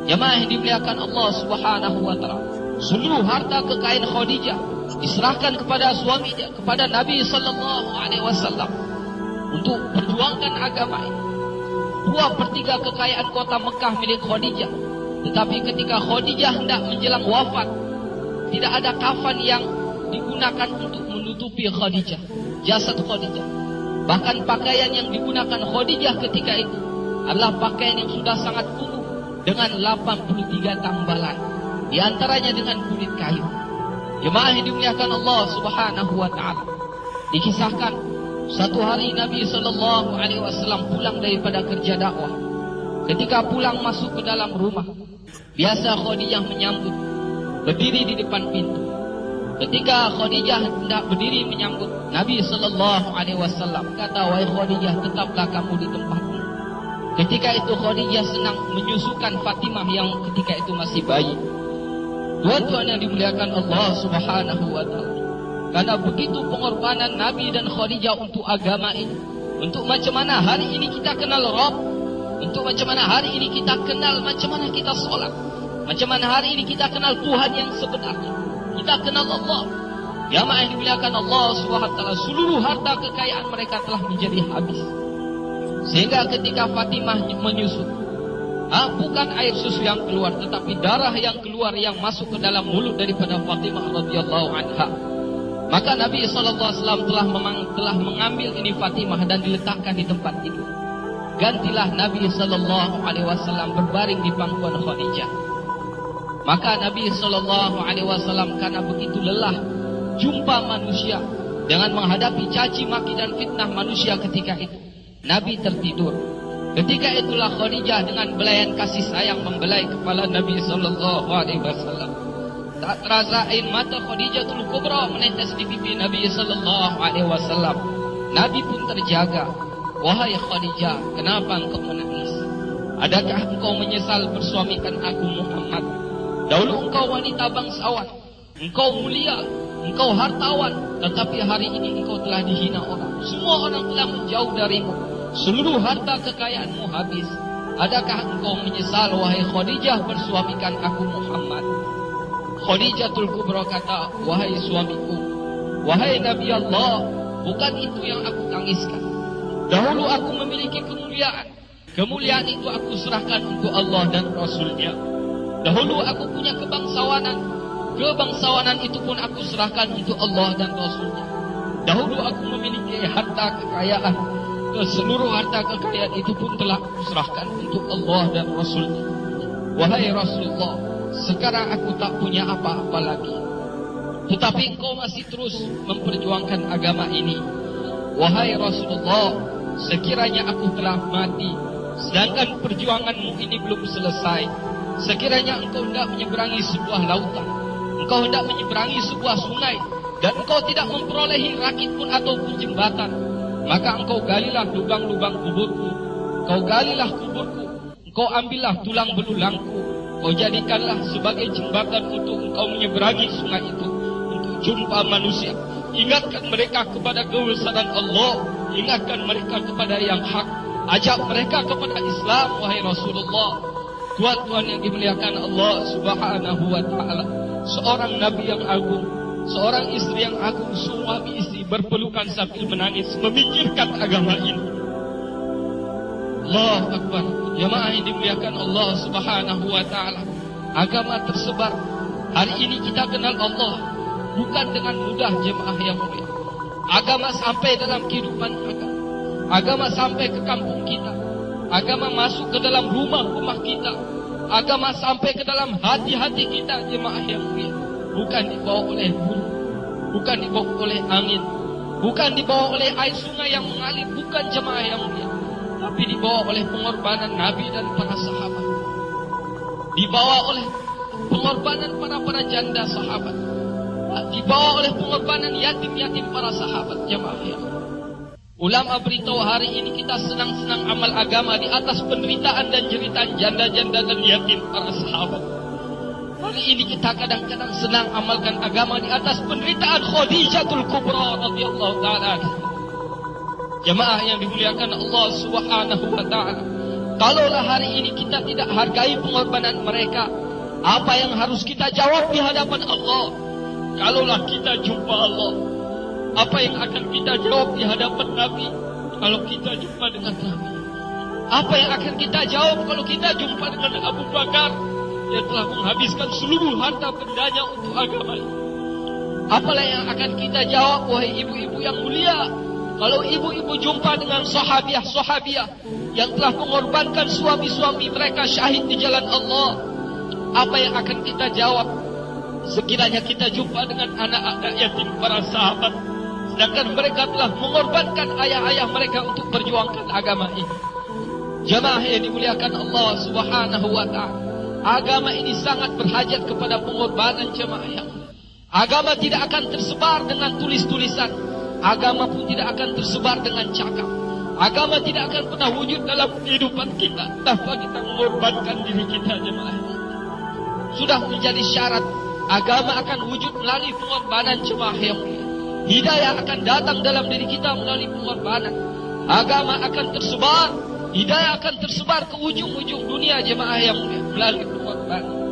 Jemaah yang dimuliakan Allah Subhanahu wa taala, seluruh harta kekayaan Khadijah diserahkan kepada suaminya, kepada Nabi sallallahu alaihi wasallam untuk perjuangkan agama ini. 2/3 kekayaan kota Mekah milik Khadijah. Tetapi ketika Khadijah hendak menjelang wafat, tidak ada kafan yang digunakan untuk menutupi Khadijah, jasad Khadijah. Bahkan pakaian yang digunakan Khadijah ketika itu adalah pakaian yang sudah sangat kumuh dengan 83 tambalan, di antaranya dengan kulit kayu. Jemaah yang dimuliakan Allah Subhanahu wa taala, dikisahkan satu hari Nabi sallallahu alaihi wasallam pulang daripada kerja dakwah. Ketika pulang masuk ke dalam rumah, biasa Khadijah menyambut, berdiri di depan pintu. Ketika Khadijah hendak berdiri menyambut, Nabi sallallahu alaihi wasallam kata, "Wahai Khadijah, tetaplah kamu di tempatmu." Ketika itu Khadijah senang menyusukan Fatimah yang ketika itu masih bayi. Tuan-tuan yang dimuliakan Allah Subhanahu wa taala, karena begitu pengorbanan Nabi dan Khadijah untuk agama ini, untuk macam mana hari ini kita kenal Rabb, untuk macam mana hari ini kita kenal macam mana kita solat, macam mana hari ini kita kenal Tuhan yang sebenarnya, kita kenal Allah. Jamaah yang dimuliakan Allah Subhanahu wa taala, seluruh harta kekayaan mereka telah menjadi habis. Sehingga ketika Fatimah menyusu, bukan air susu yang keluar, tetapi darah yang keluar yang masuk ke dalam mulut daripada Fatimah radhiyallahu anha. Maka Nabi SAW telah mengambil ini Fatimah dan diletakkan di tempat itu. Gantilah Nabi SAW berbaring di pangkuan Khadijah. Maka Nabi SAW karena begitu lelah jumpa manusia dengan menghadapi caci maki dan fitnah manusia ketika itu, Nabi tertidur. Ketika itulah Khadijah dengan belayan kasih sayang membelai kepala Nabi SAW. Tak terasa air mata Khadijatul Kubra menetes di pipi Nabi SAW. Nabi pun terjaga. "Wahai Khadijah, kenapa engkau menangis? Adakah engkau menyesal bersuamikan aku Muhammad? Dahulu engkau wanita bangsawan, engkau mulia, engkau hartawan, tetapi hari ini engkau telah dihina orang. Semua orang telah menjauh darimu. Seluruh harta kekayaanmu habis. Adakah engkau menyesal, wahai Khadijah, bersuamikan aku Muhammad?" Khadijatul Kubra kata, "Wahai suamiku, wahai Nabi Allah, bukan itu yang aku tangiskan. Dahulu aku memiliki kemuliaan. Kemuliaan itu aku serahkan untuk Allah dan Rasulnya. Dahulu aku punya kebangsawanan. Kebangsawanan itu pun aku serahkan untuk Allah dan Rasulnya. Dahulu aku memiliki harta kekayaan. Seluruh harta kekayaan itu pun telah aku serahkan untuk Allah dan Rasulnya. Wahai Rasulullah, sekarang aku tak punya apa-apa lagi. Tetapi engkau masih terus memperjuangkan agama ini. Wahai Rasulullah, sekiranya aku telah mati, sedangkan perjuanganmu ini belum selesai. Sekiranya engkau hendak menyeberangi sebuah lautan, engkau hendak menyeberangi sebuah sungai, dan engkau tidak memperolehi rakit pun ataupun jembatan, maka engkau galilah lubang-lubang kuburku, engkau galilah kuburku, engkau ambillah tulang belulangku, kau jadikanlah sebagai jembatan untuk engkau menyeberangi sungai itu, untuk jumpa manusia. Ingatkan mereka kepada kebesaran Allah, ingatkan mereka kepada yang hak, ajak mereka kepada Islam, wahai Rasulullah. Tuan-tuan yang dimuliakan Allah Subhanahu wa taala, seorang nabi yang agung, seorang istri yang agung, suami istri berpelukan sambil menangis memikirkan agama ini. Allahu Akbar. Jemaah yang dimuliakan Allah Subhanahu wa taala, agama tersebar. Hari ini kita kenal Allah bukan dengan mudah, jemaah yang mulia. Agama sampai dalam kehidupan kita. Agama sampai ke kampung kita. Agama masuk ke dalam rumah-rumah kita. Agama sampai ke dalam hati-hati kita, jemaah yang mulia. Bukan dibawa oleh burung, bukan dibawa oleh angin, bukan dibawa oleh air sungai yang mengalir, bukan, jemaah yang mulia. Tapi dibawa oleh pengorbanan Nabi dan para sahabat. Dibawa oleh pengorbanan para janda sahabat. Dibawa oleh pengorbanan yatim-yatim para sahabat, jemaah yang mulia. Ulama beritahu hari ini kita senang-senang amal agama di atas penderitaan dan jeritan janda-janda dan yatim para sahabat. Hari ini kita kadang-kadang senang amalkan agama di atas penderitaan Khadijatul Kubra radhiyallahu ta'ala. Jemaah yang dimuliakan Allah Subhanahu wa taala, Kalaulah hari ini kita tidak hargai pengorbanan mereka, apa yang harus kita jawab di hadapan Allah? Kalaulah kita jumpa Allah, apa yang akan kita jawab di hadapan Nabi? Kalau kita jumpa dengan Nabi, apa yang akan kita jawab kalau kita jumpa dengan Abu Bakar yang telah menghabiskan seluruh harta bendanya untuk agama ini? Apalah yang akan kita jawab, wahai ibu-ibu yang mulia, kalau ibu-ibu jumpa dengan sahabiah-sahabiah yang telah mengorbankan suami-suami mereka syahid di jalan Allah? Apa yang akan kita jawab sekiranya kita jumpa dengan anak-anak yatim para sahabat, sedangkan mereka telah mengorbankan ayah-ayah mereka untuk perjuangkan agama ini? Jamaah yang dimuliakan Allah Subhanahu wa ta'ala, agama ini sangat berhajat kepada pengorbanan jemaah yang. Agama tidak akan tersebar dengan tulis-tulisan. Agama pun tidak akan tersebar dengan cakap. Agama tidak akan pernah wujud dalam kehidupan kita tanpa kita mengorbankan diri kita, jemaah. Sudah menjadi syarat. Agama akan wujud melalui pengorbanan, jemaah yang. Hidayah akan datang dalam diri kita melalui pengorbanan. Agama akan tersebar. Hidayah akan tersebar ke ujung-ujung dunia, jemaah yang melalui pengorbanan.